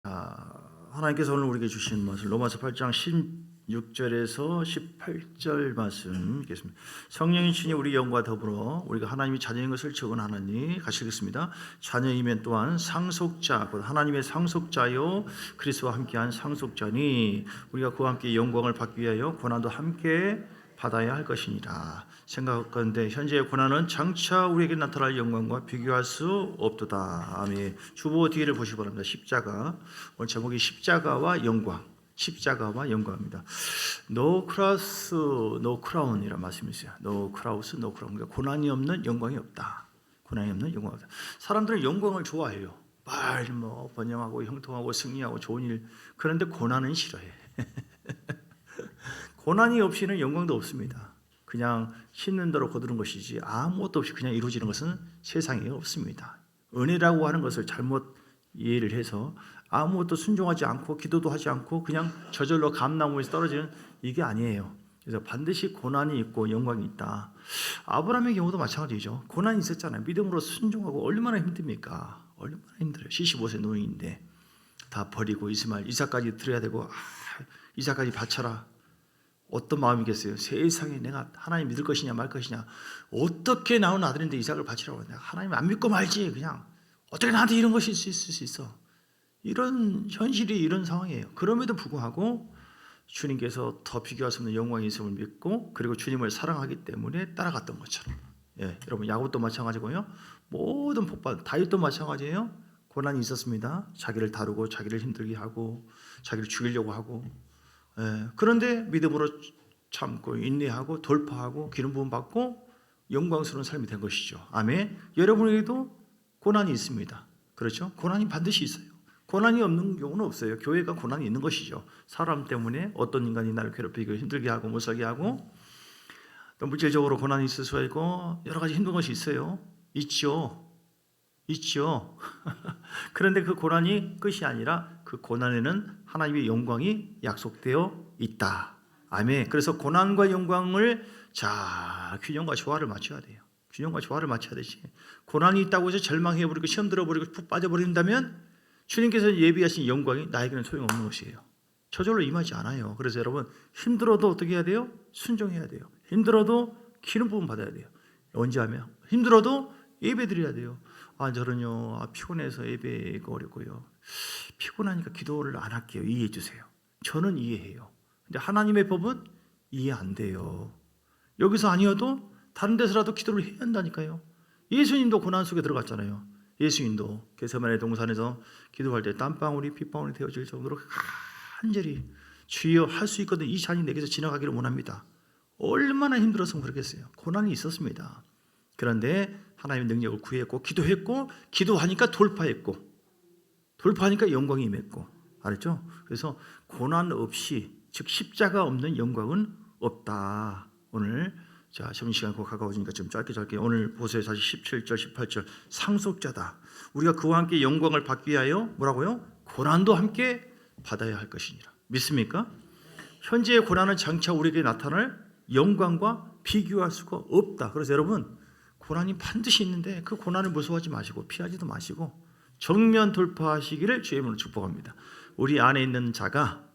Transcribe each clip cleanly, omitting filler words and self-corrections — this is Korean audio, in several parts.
하나님께서 오늘 우리에게 주신 말씀 로마서 8장 16절에서 18절 말씀 읽겠습니다. 성령이 친히 우리 영과 더불어 우리가 하나님의 자녀인 것을 증언하나니 같이 읽겠습니다. 자녀이면 또한 상속자 곧 하나님의 상속자요 그리스도와 함께한 상속자니 우리가 그와 함께 영광을 받기 위하여 고난도 함께 받아야 할 것이니라. 생각하건대 현재의 고난은 장차 우리에게 나타날 영광과 비교할 수 없도다. 아멘. 주보 뒤를 보시기 바랍니다. 십자가. 오늘 제목이 십자가와 영광. 십자가와 영광입니다. No cross, no crown이라는 말씀이 있어요. No cross, no crown. 그러니까 고난이 없는 영광이 없다. 고난이 없는 영광이 없다. 사람들은 영광을 좋아해요. 빨리 번영하고 형통하고 승리하고 좋은 일. 그런데 고난은 싫어해. 고난이 없이는 영광도 없습니다. 그냥 힘든 대로 거두는 것이지 아무것도 없이 그냥 이루어지는 것은 세상에 없습니다. 은혜라고 하는 것을 잘못 이해를 해서 아무것도 순종하지 않고 기도도 하지 않고 그냥 저절로 감나무에서 떨어지는 이게 아니에요. 그래서 반드시 고난이 있고 영광이 있다. 아브라함의 경우도 마찬가지죠. 고난이 있었잖아요. 믿음으로 순종하고 얼마나 힘듭니까? 얼마나 힘들어요. 75세 노인인데 다 버리고 이삭까지 드려야 되고 이삭까지 바쳐라. 어떤 마음이겠어요? 세상에 내가 하나님 믿을 것이냐 말 것이냐, 어떻게 나온 아들인데 이삭을 바치라고 하냐, 하나님 안 믿고 말지, 그냥 어떻게 나한테 이런 것이 있을 수 있어. 이런 현실이 이런 상황이에요. 그럼에도 불구하고 주님께서 더 비교할 수 없는 영광이 있음을 믿고 그리고 주님을 사랑하기 때문에 따라갔던 것처럼, 여러분 야곱도 마찬가지고요. 모든 복받 다윗도 마찬가지예요. 고난이 있었습니다. 자기를 다루고 자기를 힘들게 하고 자기를 죽이려고 하고, 그런데 믿음으로 참고 인내하고 돌파하고 기름 부음 받고 영광스러운 삶이 된 것이죠. 아멘. 여러분에게도 고난이 있습니다. 그렇죠? 고난이 반드시 있어요. 고난이 없는 경우는 없어요. 교회가 고난이 있는 것이죠. 사람 때문에 어떤 인간이 나를 괴롭히고 힘들게 하고 못 살게 하고 또 물질적으로 고난이 있을 수가 있고 여러 가지 힘든 것이 있어요. 있죠. 그런데 그 고난이 끝이 아니라 그 고난에는 하나님의 영광이 약속되어 있다. 아멘. 그래서 고난과 영광을 균형과 조화를 맞춰야 돼요. 균형과 조화를 맞춰야 되지. 고난이 있다고 해서 절망해버리고 시험 들어버리고 푹 빠져버린다면 주님께서 예비하신 영광이 나에게는 소용없는 것이에요. 저절로 임하지 않아요. 그래서 여러분 힘들어도 어떻게 해야 돼요? 순종해야 돼요. 힘들어도 기름 부음 받아야 돼요. 언제 하면? 힘들어도 예배 드려야 돼요. 저는요 피곤해서 예배가 어렵고요. 피곤하니까 기도를 안 할게요. 이해해 주세요. 저는 이해해요. 근데 하나님의 법은 이해 안 돼요. 여기서 아니어도 다른 데서라도 기도를 해야 한다니까요. 예수님도 고난 속에 들어갔잖아요. 예수님도 겟세마네 동산에서 기도할 때 땀방울이 핏방울이 되어질 정도로 간절히 주여 할 수 있거든 이 잔이 내게서 지나가기를 원합니다. 얼마나 힘들었으면 그러겠어요. 고난이 있었습니다. 그런데 하나님의 능력을 구했고 기도했고 기도하니까 돌파하니까 영광이 임했고, 알았죠? 그래서 고난 없이 즉 십자가 없는 영광은 없다. 오늘 점심시간 곧 가까워지니까 좀 짧게 오늘 보세요. 다시 17절 18절 상속자다. 우리가 그와 함께 영광을 받기 위하여 뭐라고요? 고난도 함께 받아야 할 것이니라. 믿습니까? 현재의 고난은 장차 우리에게 나타날 영광과 비교할 수가 없다. 그래서 여러분 고난이 반드시 있는데 그 고난을 무서워하지 마시고 피하지도 마시고 정면 돌파하시기를 주의 이름으로 축복합니다. 우리 안에 있는 자가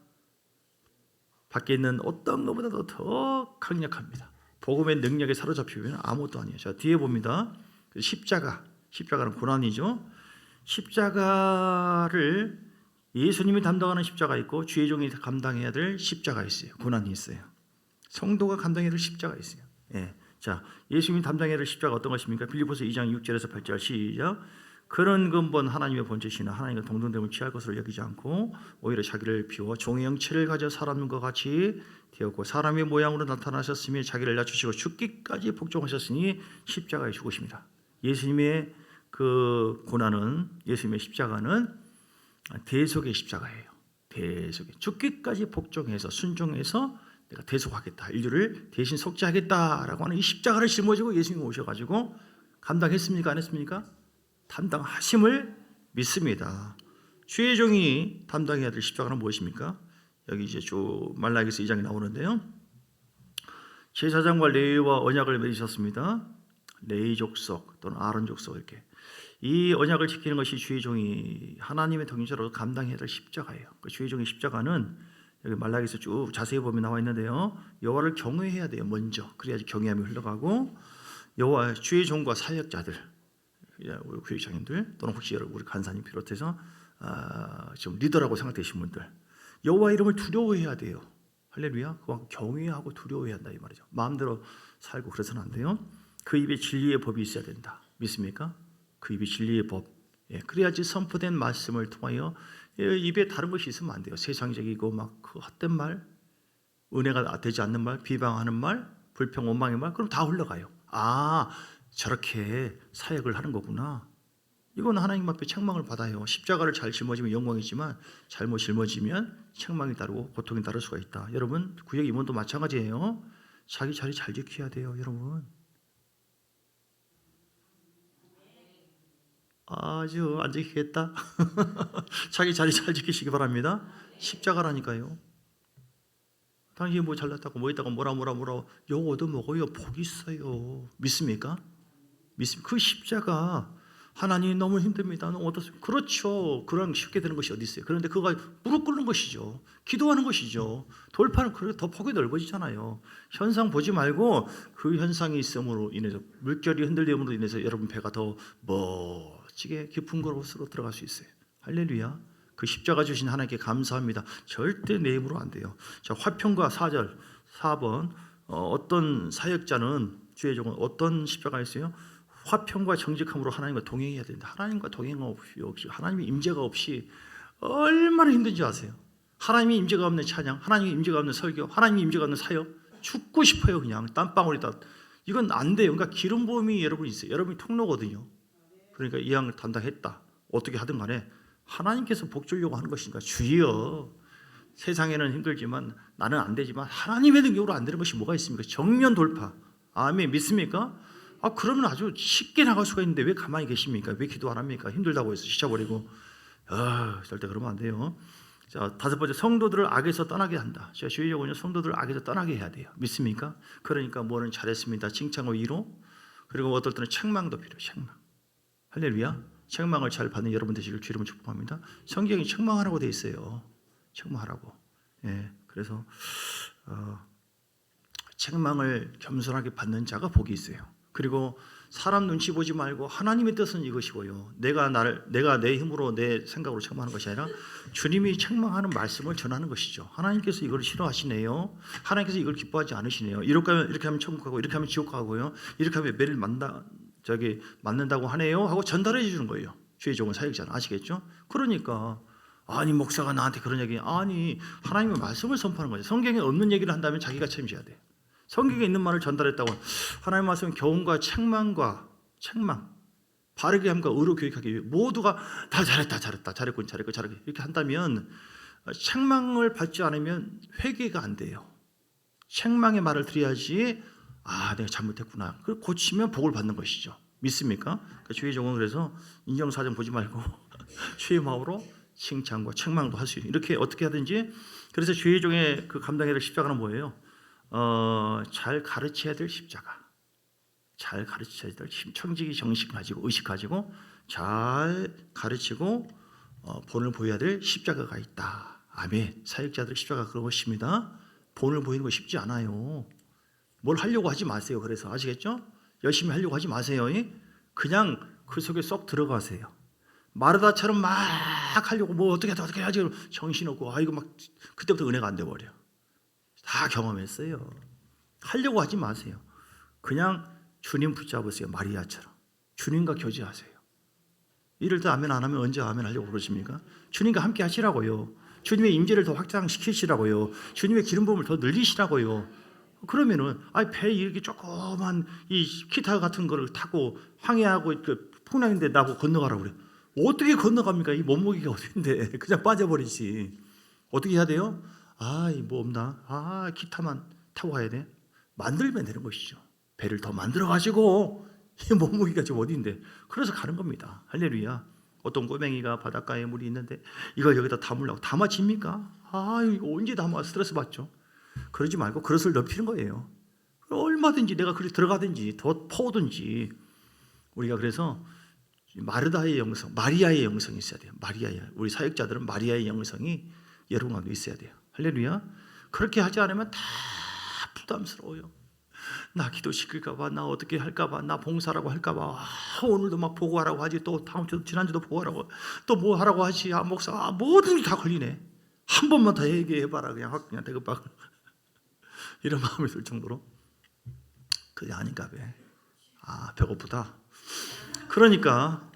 밖에 있는 어떤 것보다도 더 강력합니다. 복음의 능력에 사로잡히면 아무것도 아니에요. 자, 뒤에 봅니다. 십자가는 고난이죠. 십자가를 예수님이 담당하는 십자가 있고 주의 종이 감당해야 될 십자가 있어요. 고난이 있어요. 성도가 감당해야 될 십자가 있어요. 자, 예수님이 담당해야 될 십자가 어떤 것입니까? 빌립보서 2장 6절에서 8절 시작. 그런 근본 하나님의 본체시나 하나님과 동등됨을 취할 것으로 여기지 않고 오히려 자기를 비워 종의 형체를 가져 사람과 같이 되었고 사람의 모양으로 나타나셨으며 자기를 낮추시고 죽기까지 복종하셨으니 십자가에 죽으십니다. 예수님의 그 고난은, 예수님의 십자가는 대속의 십자가예요. 대속의 죽기까지 복종해서 순종해서 내가 대속하겠다, 인류를 대신 속죄하겠다라고 하는 이 십자가를 짊어지고 예수님이 오셔가지고 감당했습니까? 안 했습니까? 담당하심을 믿습니다. 주의 종이 담당해야 될 십자가는 무엇입니까? 여기 이제 말라기서 2장에 나오는데요. 제사장과 레위와 언약을 맺으셨습니다. 레위 족속 또는 아론 족속 이렇게 이 언약을 지키는 것이 주의 종이 하나님의 동행자로 감당해야 될 십자가예요. 그 주의 종의 십자가는 여기 말라기에서 쭉 자세히 보면 나와 있는데요. 여호와를 경외해야 돼요. 먼저 그래야지 경외함이 흘러가고 여호와 주의 종과 사역자들, 우리 교육장님들 또는 혹시 우리 간사님 비롯해서 좀 리더라고 생각되신 분들 여호와 이름을 두려워해야 돼요. 할렐루야. 그만큼 경외하고 두려워해야 한다 이 말이죠. 마음대로 살고 그래서는 안 돼요. 그 입에 진리의 법이 있어야 된다. 믿습니까? 그 입에 진리의 법. 그래야지 선포된 말씀을 통하여 입에 다른 것이 있으면 안 돼요. 세상적이고 막 그 헛된 말, 은혜가 되지 않는 말, 비방하는 말, 불평 원망의 말, 그럼 다 흘러가요. 아, 저렇게 사역을 하는 거구나. 이건 하나님 앞에 책망을 받아요. 십자가를 잘 짊어지면 영광이지만 잘못 짊어지면 책망이 따르고 고통이 따를 수가 있다. 여러분 구역 임원도 마찬가지예요. 자기 자리 잘 지켜야 돼요. 여러분 아주 안 지키겠다. 자기 자리 잘 지키시기 바랍니다. 십자가라니까요. 당신이 뭐 잘났다고 뭐 있다고 뭐라 욕 얻어먹어요. 복 있어요. 믿습니까? 그 십자가 하나님 너무 힘듭니다. 너무 어떻습니까? 그렇죠. 그런 쉽게 되는 것이 어디 있어요? 그런데 그거 무릎 꿇는 것이죠. 기도하는 것이죠. 돌파는 그렇게 더 폭이 넓어지잖아요. 현상 보지 말고 그 현상이 있음으로 인해서 물결이 흔들림으로 인해서 여러분 배가 더 멋지게 깊은 곳으로 들어갈 수 있어요. 할렐루야. 그 십자가 주신 하나님께 감사합니다. 절대 내 힘으로 안 돼요. 자, 화평과 4절 4번 어떤 사역자는 주의 종은 어떤 십자가 있어요? 화평과 정직함으로 하나님과 동행해야 된다. 하나님과 동행 없이 하나님의 임재가 없이 얼마나 힘든지 아세요? 하나님의 임재가 없는 찬양, 하나님의 임재가 없는 설교, 하나님의 임재가 없는 사역 죽고 싶어요. 그냥 땀방울이 다. 이건 안 돼요. 그러니까 기름 부음이 여러분 있어요. 여러분이 통로거든요. 그러니까 이 양을 담당했다. 어떻게 하든 간에 하나님께서 복 주려고 하는 것이니까 주여 세상에는 힘들지만 나는 안 되지만 하나님의 능력으로 안 되는 것이 뭐가 있습니까? 정면 돌파. 아멘. 믿습니까? 그러면 아주 쉽게 나갈 수가 있는데 왜 가만히 계십니까? 왜 기도 안 합니까? 힘들다고 해서 지쳐버리고 절대 그러면 안 돼요. 자, 5번째 성도들을 악에서 떠나게 한다. 제가 주의적으로 성도들을 악에서 떠나게 해야 돼요. 믿습니까? 그러니까 뭐는 잘했습니다. 칭찬과 위로 그리고 어떨 때는 책망도 필요해요. 책망. 할렐루야. 책망을 잘 받는 여러분 되시길 주님을 축복합니다. 성경이 책망하라고 돼 있어요. 책망하라고. 그래서 책망을 겸손하게 받는 자가 복이 있어요. 그리고 사람 눈치 보지 말고 하나님의 뜻은 이것이고요. 내가 내 힘으로 내 생각으로 책망하는 것이 아니라 주님이 책망하는 말씀을 전하는 것이죠. 하나님께서 이걸 싫어하시네요. 하나님께서 이걸 기뻐하지 않으시네요. 이렇게 하면 천국 가고 이렇게 하면 지옥 가고요. 이렇게 하면 매를 맞는다고 하네요. 하고 전달해 주는 거예요. 주의 종은 사역자는 아시겠죠? 그러니까 아니 목사가 나한테 그런 얘기 아니 하나님의 말씀을 선포하는 거죠. 성경에 없는 얘기를 한다면 자기가 책임져야 돼요. 성경에 있는 말을 전달했다고 하나님의 말씀은 교훈과 책망 바르게 함과 의로 교육하기 위해 모두가 다 잘했군 이렇게 한다면 책망을 받지 않으면 회개가 안 돼요. 책망의 말을 드려야지 내가 잘못했구나. 그걸 고치면 복을 받는 것이죠. 믿습니까? 주의 종은 그래서 인정사정 보지 말고 주의 마음으로 칭찬과 책망도 할 수 있는 이렇게 어떻게 하든지. 그래서 주의 종의 그 감당해야 될 십자가는 뭐예요? 잘 가르쳐야 될 십자가. 잘 가르쳐야 될 청지기 정신 가지고 의식 가지고 잘 가르치고 본을 보여야 될 십자가가 있다. 아멘. 사역자들 십자가 그런 것입니다. 본을 보이는 거 쉽지 않아요. 뭘 하려고 하지 마세요. 그래서 아시겠죠? 열심히 하려고 하지 마세요. 그냥 그 속에 쏙 들어가세요. 마르다처럼 막 하려고 뭐 어떻게 하지 정신없고 이거 막 그때부터 은혜가 안 돼 버려. 다 경험했어요. 하려고 하지 마세요. 그냥 주님 붙잡으세요. 마리아처럼 주님과 교제하세요. 이럴 때 아멘 안 하면 언제 아멘 하려고 그러십니까? 주님과 함께 하시라고요. 주님의 임재를 더 확장시키시라고요. 주님의 기름 부음을 더 늘리시라고요. 그러면은 배 이렇게 조그만 이 기타 같은 거를 타고 항해하고 그 풍랑인데 나보고 건너가라고 그래. 어떻게 건너갑니까? 이 몸무게가 어딘데 그냥 빠져버리지. 어떻게 해야 돼요? 뭐 없나? 기타만 타고 가야 돼. 만들면 되는 것이죠. 배를 더 만들어 가지고 이 몸무게가 좀 어딘데 그래서 가는 겁니다. 할렐루야. 어떤 꼬맹이가 바닷가에 물이 있는데 이걸 여기다 담으려고 담아집니까? 이거 언제 담아? 스트레스 받죠. 그러지 말고 그릇을 넓히는 거예요. 얼마든지 내가 그리 들어가든지 더 퍼오든지. 우리가 그래서 마르다의 영성, 마리아의 영성이 있어야 돼요. 우리 사역자들은 마리아의 영성이 여러분 가운데 있어야 돼요. 할렐루야. 그렇게 하지 않으면 다 부담스러워요. 나 기도시킬까 봐, 나 어떻게 할까 봐, 나 봉사라고 할까 봐, 오늘도 막 보고하라고 하지, 또 다음 주 지난주도 보고하라고, 또 뭐 하라고 하지, 목사, 뭐든지 다 걸리네. 한 번만 더 얘기해봐라, 그냥 대급박. 이런 마음이 들 정도로 그게 아닌가 봐. 배고프다. 그러니까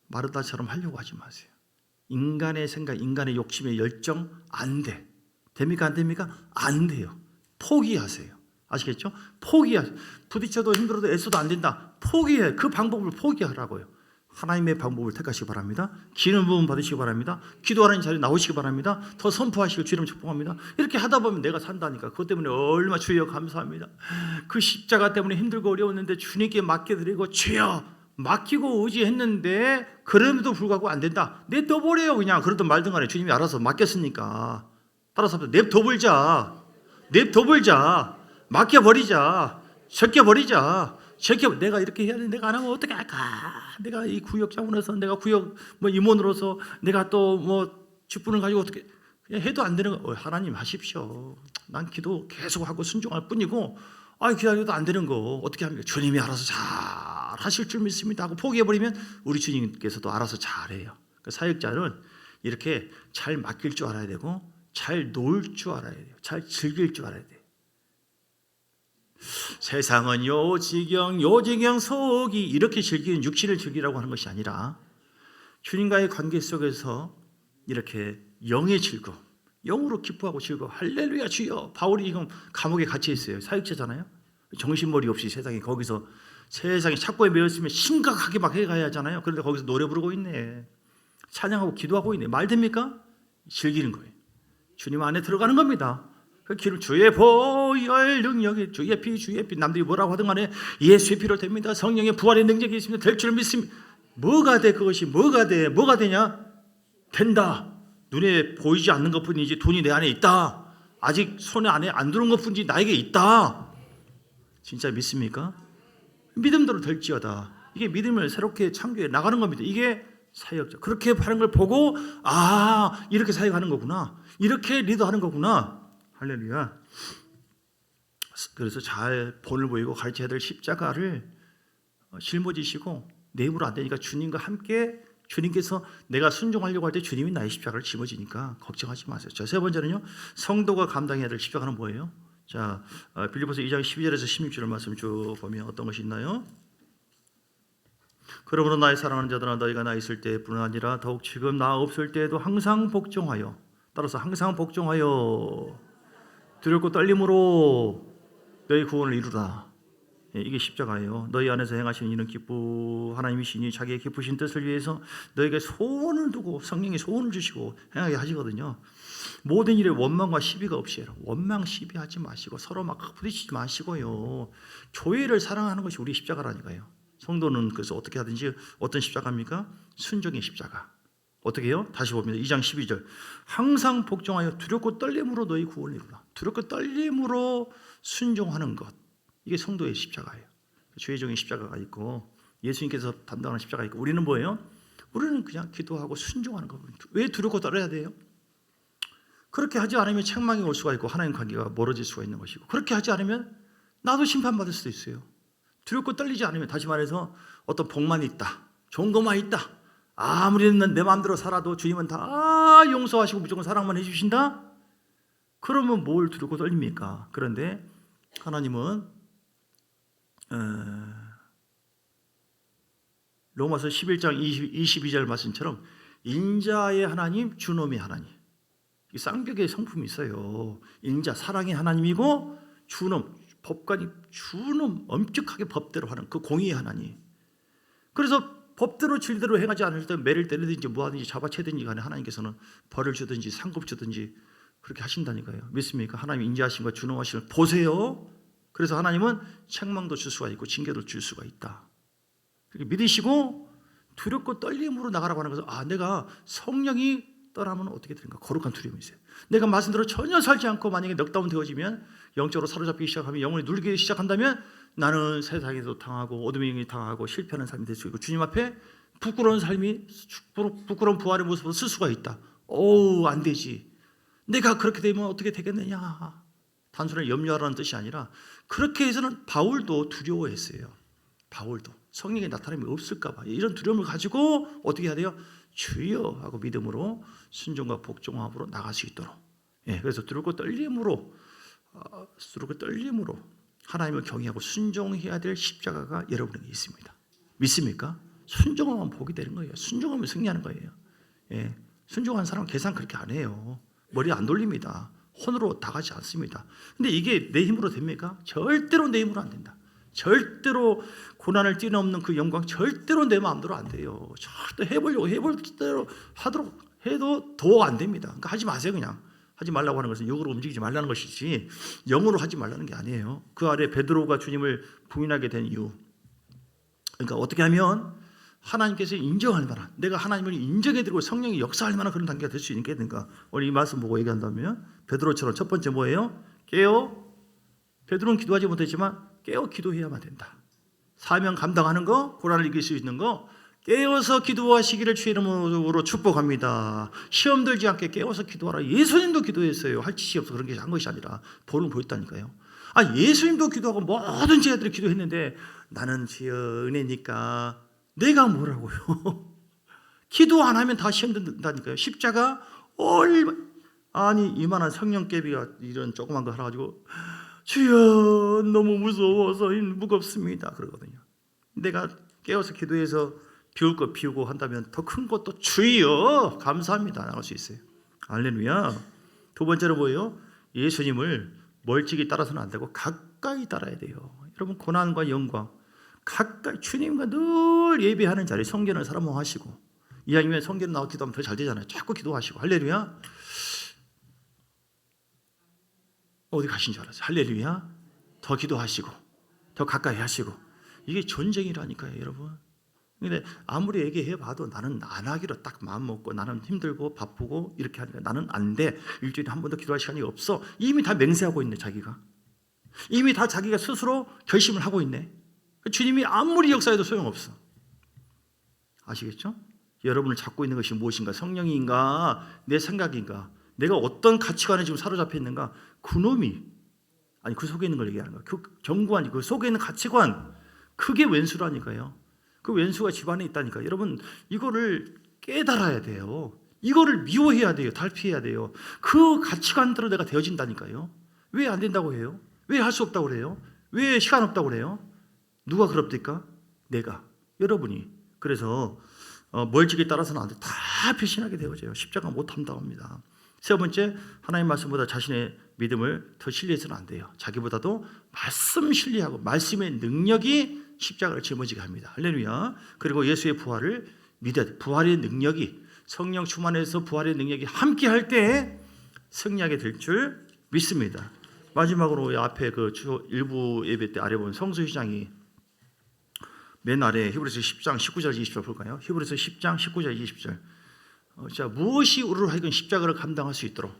마르다처럼 하려고 하지 마세요. 인간의 생각, 인간의 욕심의 열정 안 돼. 됩니까? 안 됩니까? 안 돼요. 포기하세요. 아시겠죠? 포기하세요. 부딪혀도 힘들어도 애써도 안 된다. 포기해. 그 방법을 포기하라고요. 하나님의 방법을 택하시기 바랍니다. 기름 부음 받으시기 바랍니다. 기도하는 자리에 나오시기 바랍니다. 더 선포하시길 주님 축복합니다. 이렇게 하다 보면 내가 산다니까. 그것 때문에 얼마나 주여 감사합니다. 그 십자가 때문에 힘들고 어려웠는데 주님께 맡겨드리고 주여 맡기고 의지했는데 그럼에도 불구하고 안 된다. 냅둬버려요. 그냥 그러든 말든 간에 주님이 알아서 맡겼으니까. 따라서 냅둬버리자. 맡겨버리자. 제껴버리자. 내가 이렇게 해야 돼. 내가 안 하면 어떻게 할까? 내가 이 구역 자문에서, 내가 구역 임원으로서, 내가 또 직분을 가지고 어떻게 해도 안 되는 거. 하나님 하십시오. 난 기도 계속하고 순종할 뿐이고, 기다려도 안 되는 거 어떻게 합니까? 주님이 알아서 잘 하실 줄 믿습니다 하고 포기해버리면 우리 주님께서도 알아서 잘해요. 사역자는 이렇게 잘 맡길 줄 알아야 되고, 잘 놀 줄 알아야 돼요. 잘 즐길 줄 알아야 돼요. 세상은 요지경 속이 이렇게 즐기는 육신을 즐기라고 하는 것이 아니라 주님과의 관계 속에서 이렇게 영의 즐거움, 영으로 기뻐하고 즐거워. 할렐루야 주여. 바울이 지금 감옥에 갇혀 있어요. 사역자잖아요. 정신머리 없이 거기서 세상에 착고에 매였으면 심각하게 막 해가야 하잖아요. 그런데 거기서 노래 부르고 있네. 찬양하고 기도하고 있네. 말 됩니까? 즐기는 거예요. 주님 안에 들어가는 겁니다. 그 길을 주의 보혈 능력이 주의 피 남들이 뭐라고 하든 간에 예수의 피로 됩니다. 성령의 부활의 능력이 있습니다. 될 줄 믿습니다. 뭐가 돼? 그것이 뭐가 되냐? 된다. 눈에 보이지 않는 것뿐이지 돈이 내 안에 있다. 아직 손에 안에 안 들어온 것뿐이지 나에게 있다. 진짜 믿습니까? 믿음대로 될지어다. 이게 믿음을 새롭게 창조해 나가는 겁니다. 이게 사역자. 그렇게 하는 걸 보고 이렇게 사역하는 거구나. 이렇게 리더하는 거구나. 할렐루야. 그래서 잘 본을 보이고 가르쳐야 될 십자가를 짊어지시고 내 힘으로 안 되니까 주님과 함께 주님께서 내가 순종하려고 할 때 주님이 나의 십자가를 짊어지니까 걱정하지 마세요. 자, 세 번째는요. 성도가 감당해야 될 십자가는 뭐예요? 자, 빌립보서 2장 12절에서 16절 말씀 쭉 보면 어떤 것이 있나요? 그러므로 나의 사랑하는 자들아 너희가 나 있을 때뿐 아니라 더욱 지금 나 없을 때에도 항상 복종하여 따라서 항상 복종하여 두렵고 떨림으로 너희 구원을 이루라. 이게 십자가예요. 너희 안에서 행하시는 이는 하나님이시니 자기의 기쁘신 뜻을 위해서 너에게 소원을 두고 성령이 소원을 주시고 행하게 하시거든요. 모든 일에 원망과 시비가 없이 해라. 원망 시비하지 마시고 서로 막 부딪히지 마시고요. 교회를 사랑하는 것이 우리 십자가라니까요. 성도는 그래서 어떻게 하든지 어떤 십자가입니까? 순종의 십자가. 어떻게 해요? 다시 봅니다. 2장 12절. 항상 복종하여 두렵고 떨림으로 너희 구원을 이루라. 두렵고 떨림으로 순종하는 것. 이게 성도의 십자가예요. 주의 종의 십자가가 있고 예수님께서 담당하는 십자가가 있고 우리는 뭐예요? 우리는 그냥 기도하고 순종하는 겁니다. 왜 두렵고 떨어야 돼요? 그렇게 하지 않으면 책망이 올 수가 있고 하나님 관계가 멀어질 수가 있는 것이고 그렇게 하지 않으면 나도 심판받을 수도 있어요. 두렵고 떨리지 않으면 다시 말해서 어떤 복만 있다. 좋은 것만 있다. 아무리 내 마음대로 살아도 주님은 다 용서하시고 무조건 사랑만 해주신다? 그러면 뭘 두렵고 떨립니까? 그런데 하나님은 로마서 11장 22절 말씀처럼 인자의 하나님, 주놈의 하나님. 이 쌍벽의 성품이 있어요. 인자, 사랑의 하나님이고 주놈, 법관이 주놈, 엄격하게 법대로 하는 그 공의의 하나님. 그래서 법대로 진리대로 행하지 않을 때 매를 때리든지 뭐하든지 잡아채든지 간에 하나님께서는 벌을 주든지 상급 주든지 그렇게 하신다니까요. 믿습니까? 하나님 인자하심과 주nom하심을 보세요. 그래서 하나님은 책망도 줄 수가 있고 징계도 줄 수가 있다. 그렇게 믿으시고 두렵고 떨림으로 나가라고 하는 것은 내가 성령이 떠나면 어떻게 되는가? 거룩한 두려움이 있어요. 내가 말씀대로 전혀 살지 않고 만약에 넉다운 되어지면, 영적으로 사로잡히기 시작하면, 영혼이 눌리기 시작한다면 나는 세상에도 당하고 어둠의 영이 당하고 실패하는 삶이 될 수 있고, 주님 앞에 부끄러운 삶이, 부끄러운 부활의 모습으로 쓸 수가 있다. 안 되지. 내가 그렇게 되면 어떻게 되겠느냐. 단순히 염려하라는 뜻이 아니라, 그렇게 해서는 바울도 두려워했어요. 바울도 성령의 나타남이 없을까 봐 이런 두려움을 가지고 어떻게 해야 돼요? 주여 하고 믿음으로 순종과 복종함으로 나갈 수 있도록. 그래서 두렵고 떨림으로 하나님을 경외하고 순종해야 될 십자가가 여러분에게 있습니다. 믿습니까? 순종하면 복이 되는 거예요. 순종하면 승리하는 거예요. 순종한 사람은 계산 그렇게 안 해요. 머리 안 돌립니다. 혼으로 다 가지 않습니다. 근데 이게 내 힘으로 됩니까? 절대로 내 힘으로 안 된다. 절대로 고난을 뛰어넘는 그 영광 절대로 내 마음대로 안 돼요. 절대 해보려고 해볼 대로 하도록 해도 더 안 됩니다. 그러니까 하지 마세요. 그냥 하지 말라고 하는 것은 육으로 움직이지 말라는 것이지 영으로 하지 말라는 게 아니에요. 그 아래 베드로가 주님을 부인하게 된 이유, 그러니까 어떻게 하면 하나님께서 인정할 만한, 내가 하나님을 인정해드리고 성령이 역사할 만한 그런 단계가 될 수 있겠는가? 오늘 이 말씀 보고 얘기한다면 베드로처럼 첫 번째 뭐예요? 베드로는 기도하지 못했지만 깨어 기도해야만 된다. 사명 감당하는 거, 고난을 이길 수 있는 거 깨어서 기도하시기를 주의 이름으로 축복합니다. 시험 들지 않게 깨어서 기도하라. 예수님도 기도했어요. 할 짓이 없어 그런 게 한 것이 아니라 본을 보였다니까요. 예수님도 기도하고 모든 제자들이 기도했는데 나는 주여 은혜니까 내가 뭐라고요? 기도 안 하면 다 시험 든다니까요. 십자가 이만한 성령개비가 이런 조그만 거 하나 가지고 주여 너무 무서워서 무겁습니다 그러거든요. 내가 깨어서 기도해서 비울 거 비우고 한다면 더 큰 것도 주여 감사합니다 나갈 수 있어요. 할렐루야. 두 번째로 뭐예요? 예수님을 멀찍이 따라서는 안 되고 가까이 따라야 돼요. 여러분 고난과 영광 가까이 주님과 늘 예배하는 자리, 성전을 사모하시고, 이왕이면 성전 나와 기도하면 더 잘 되잖아요. 자꾸 기도하시고. 할렐루야. 어디 가신 줄 알았어요. 할렐루야. 더 기도하시고 더 가까이 하시고. 이게 전쟁이라니까요 여러분. 근데 아무리 얘기해봐도 나는 안 하기로 딱 마음 먹고, 나는 힘들고 바쁘고 이렇게 하니까 나는 안 돼. 일주일에 한 번도 기도할 시간이 없어. 이미 다 맹세하고 있네. 자기가 이미 다 자기가 스스로 결심을 하고 있네. 주님이 아무리 역사해도 소용없어. 아시겠죠? 여러분을 잡고 있는 것이 무엇인가? 성령인가? 내 생각인가? 내가 어떤 가치관에 지금 사로잡혀 있는가? 그놈이, 그 속에 있는 걸 얘기하는 거야. 그 견고한, 그 속에 있는 가치관, 그게 왼수라니까요. 그 왼수가 집안에 있다니까. 여러분 이거를 깨달아야 돼요. 이거를 미워해야 돼요. 달피해야 돼요. 그 가치관대로 내가 되어진다니까요. 왜 안 된다고 해요? 왜 할 수 없다고 그래요? 왜 시간 없다고 그래요? 누가 그럽니까? 내가, 여러분이. 그래서 멀찍이 따라서는 안 돼. 다 배신하게 되어져요. 십자가 못 감당합니다. 세 번째, 하나님 말씀보다 자신의 믿음을 더 신뢰해서는 안 돼요. 자기보다도 말씀 신뢰하고 말씀의 능력이 십자가를 짊어지게 합니다. 할렐루야. 그리고 예수의 부활을 믿어야 돼. 부활의 능력이, 성령 충만해서 부활의 능력이 함께 할 때 승리하게 될 줄 믿습니다. 마지막으로 앞에 그 일부 예배 때 아래 보면 성수휘장이 맨 아래 히브리서 10장 19절 20절 볼까요? 히브리서 10장 19절 20절. 자, 무엇이 우리를 하여금 십자가를 감당할 수 있도록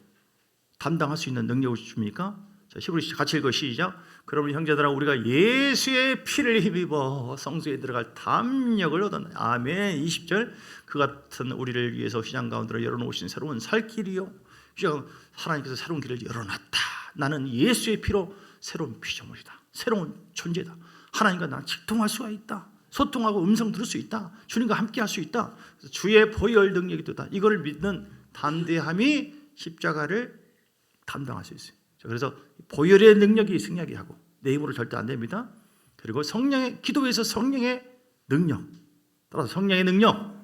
담당할 수 있는 능력을 줍니까? 자, 히브리서 같이 읽어 시작. 그러면 형제들아 우리가 예수의 피를 힘입어 성소에 들어갈 담력을 얻었나니. 아멘. 20절. 그 같은 우리를 위해서 휘장 가운데로 열어놓으신 새로운 살 길이요. 하나님께서 새로운 길을 열어놨다. 나는 예수의 피로 새로운 피조물이다. 새로운 존재다. 하나님과 나는 직통할 수가 있다. 소통하고 음성 들을 수 있다. 주님과 함께 할 수 있다. 주의 보혈 능력이 있다. 이거를 믿는 담대함이 십자가를 감당할 수 있어요. 그래서 보혈의 능력이 승리하게 하고 내 힘으로 절대 안 됩니다. 그리고 성령의, 기도에서 성령의 능력, 따라서 성령의 능력,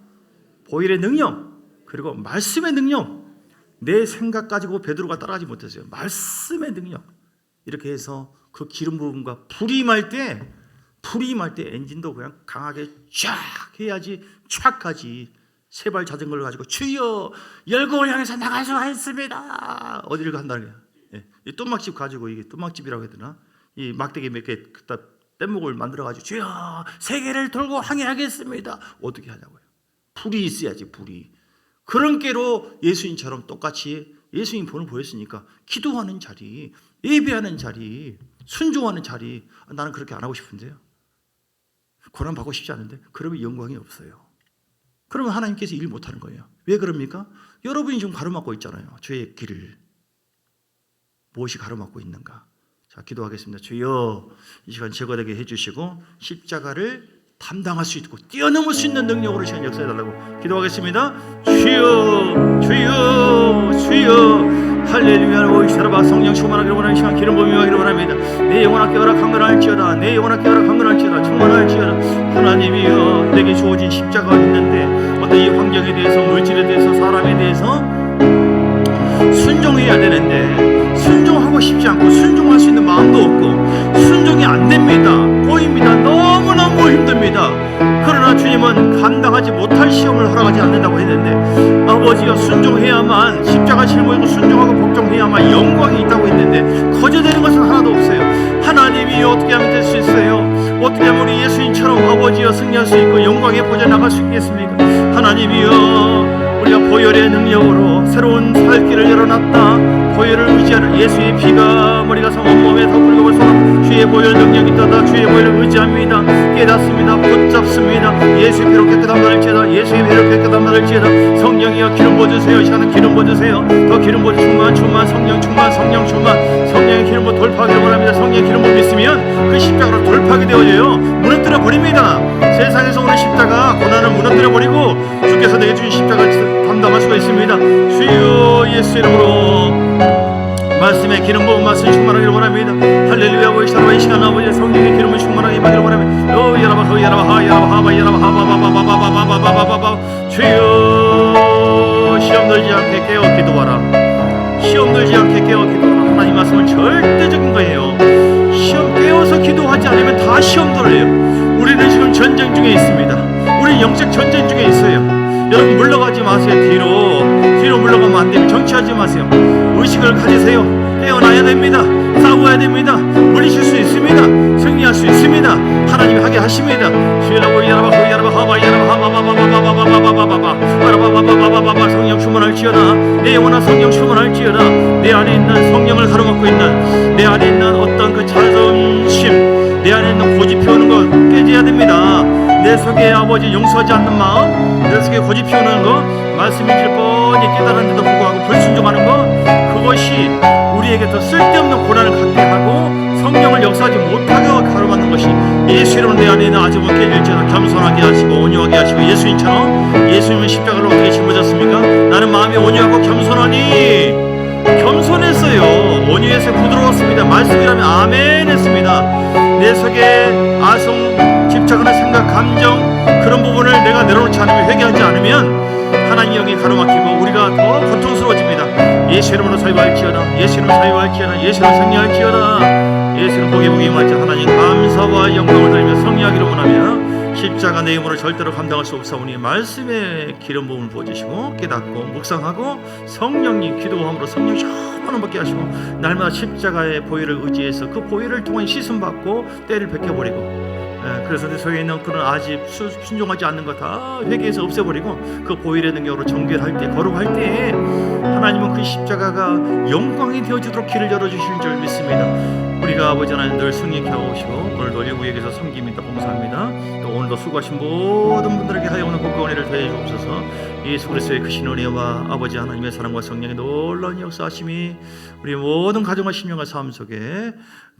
보혈의 능력, 그리고 말씀의 능력. 내 생각 가지고 베드로가 따라가지 못했어요. 말씀의 능력. 이렇게 해서 그 기름 부음과 불이 임할 때 엔진도 그냥 강하게 쫙 해야지, 쫙 하지. 세발 자전거를 가지고 주여 열공을 향해서 나갈 수가 있습니다. 어디를 간다는 거야? 이 뚜막집 가지고, 이게 뚜막집이라고 해야 되나? 이 막대기 몇 개 뗏목을 만들어 가지고 주여 세계를 돌고 항해하겠습니다. 어떻게 하냐고요? 불이 있어야지. 불이. 그런 께로 예수님처럼 똑같이 예수님 본을 보였으니까 기도하는 자리, 예배하는 자리, 순종하는 자리, 나는 그렇게 안 하고 싶은데요. 고난 받고 싶지 않은데 그러면 영광이 없어요. 그러면 하나님께서 일 못하는 거예요. 왜 그럽니까? 여러분이 지금 가로막고 있잖아요. 주의 길을. 무엇이 가로막고 있는가? 자, 기도하겠습니다. 주여, 이 시간 제거되게 해주시고 십자가를 담당할 수 있고 뛰어넘을 수 있는 능력으로 시간 역사해달라고 기도하겠습니다. 주여, 주여, 주여. 할렐루야. 오이사라바. 성령 충만하기를 원하는 시간 기름 부음이 임하기를 원합니다. 내 영혼아 깨어라 강건할지어다. 내 영혼아 깨어라 강건할지어다. 충만할지어다. 하나님이여, 내게 주어진 십자가가 있는데 어떤 이 환경에 대해서, 물질에 대해서, 사람에 대해서 순종해야 되는데 순종하고 싶지 않고 순종할 수 있는 마음도 없고 순종이 안 됩니다. 보입니다. 너무너무 힘듭니다. 그러나 주님은 감당하지 못할 시험을 허락하지 않는다고 했는데 아버지가 순종해야만, 십자가 짊어지고 순종하고 복종해야만 영광이 있다고 했는데 거저되는 것은 하나도 없어요. 하나님이 어떻게 하면 될 수 있어요? 어떻게 하면 우리 예수님처럼 아버지와 승리할 수 있고 영광의 보좌에 나갈 수 있겠습니까? 하나님이여, 우리가 보혈의 능력으로 새로운 살 길을 열어놨다. 보혈을 의지하는 예수의 피가 머리가 성 온몸에 덮으리고 벌써 주의 보혈 능력이 있다. 주의 보혈을 의지합니다. 깨닫습니다. 붙잡습니다. 예수의 피로 깨끗한 받을지어다. 예수의 피로 깨끗한 받을지어다. 성령이여 기름 부어주세요. 이 시간은 기름 부어주세요. 더 기름 부어 충만 성령 충만 성령의 기름 부어 돌파하기를 원합니다. 성령의 기름 부어 믿으면 그 십자가로 돌파하게 되어져요. 무너뜨려 버립니다. 세상에서 오는 십자가 고난을 무너뜨려 버리고 주께서 내게 주신 십자가를 담당할 수가 있습니다. 주여 예수 이름으로 말씀의 기름 부은 말씀 충만하기를 원합니다. 할렐루야. 보이시라고 이 시간 아버지의 성령의 기름을 충만하게 임하기를 원합니다. 주여 시험 들지 않게 깨어 기도하라. 시험 들지 않게 깨어 기도하라. 하나님 말씀은 절대적인 거예요. 시험 깨어서 기도하지 않으면 다 시험 들어요. 우리는 지금 전쟁 중에 있습니다. 우리는 영적 전쟁 중에 있어요. 여러분 물러가지 마세요. 뒤로 물러가면 안 됩니다. 정치하지 마세요. 의식을 가지세요. 깨어나야 됩니다. 싸워야 됩니다. 물리칠 수 있습니다. 승리할 수 있습니다. 하나님이 하게 하십니다. 성령 충만할지어다. 내 영혼아 성령 충만할지어다. 내 안에 있는 성령을 가로막고 있는, 내 안에 있는 어떤 그 자존심, 내 안에 있는 고집 피우는 것 깨져야 됩니다. 내 속에 아버지 용서하지 않는 마음, 내 속에 고집 피우는 것, 말씀인지를 뻔히 깨달았는데도 불구하고 불순종하는 것, 그것이 우리에게 더 쓸데없는 고난을 갖게 하고 성령을 역사하지 못하게 가로막는 것이 예수 이름으로 내 안에 있는 아주분 깨질지어다. 겸손하게 하시고 온유하게 하시고 예수님은 십자가를 어떻게 짊어졌습니까? 나는 마음이 온유하고 겸손하니 겸손했어요. 온유해서 부드러웠습니다. 말씀이라면 아멘 했습니다. 내 속에 아성 집착하는 생각, 감정, 그런 부분을 내가 내려놓지 않으면, 회개하지 않으면 하나님 영이 가로막히고 우리가 더 고통스러워집니다. 예수 이름으로 사유할지어다. 예수 이름으로 사유할지어다. 예수 이름으로 승리할지어다. 예수 이름 보게 임할지. 하나님 감사와 영광을 드리며 승리하기를 원하며 십자가 내 힘으로 절대로 감당할 수 없사오니 말씀에 기름 부음을 부어주시고 깨닫고 묵상하고 성령님 기도함으로 성령 충만함 받게 하시고 날마다 십자가의 보혈을 의지해서 그 보혈을 통해 씻음받고 때를 벗겨버리고, 그래서 내 속에 있는 그런 아직 순종하지 않는 것 다 회개해서 없애버리고 그 보혈의 능력으로 정결할 때, 거룩할 때 하나님은 그 십자가가 영광이 되어지도록 길을 열어주실 줄 믿습니다. 우리가 아버지 하나님 늘 승리케 하오시고 오늘도 일부에게서 섬깁니다. 봉사합니다. 또 오늘도 수고하신 모든 분들에게 하여오는 복과 은혜를 더해 주옵소서. 예수 그리스도의 크신 은혜와 아버지 하나님의 사랑과 성령의 놀라운 역사하심이 우리 모든 가정과 신령한 삶 속에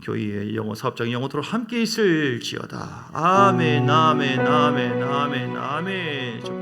교회의 영어 사업장의 영원토록 함께 있을지어다. 아멘 아멘 아멘 아멘 아멘.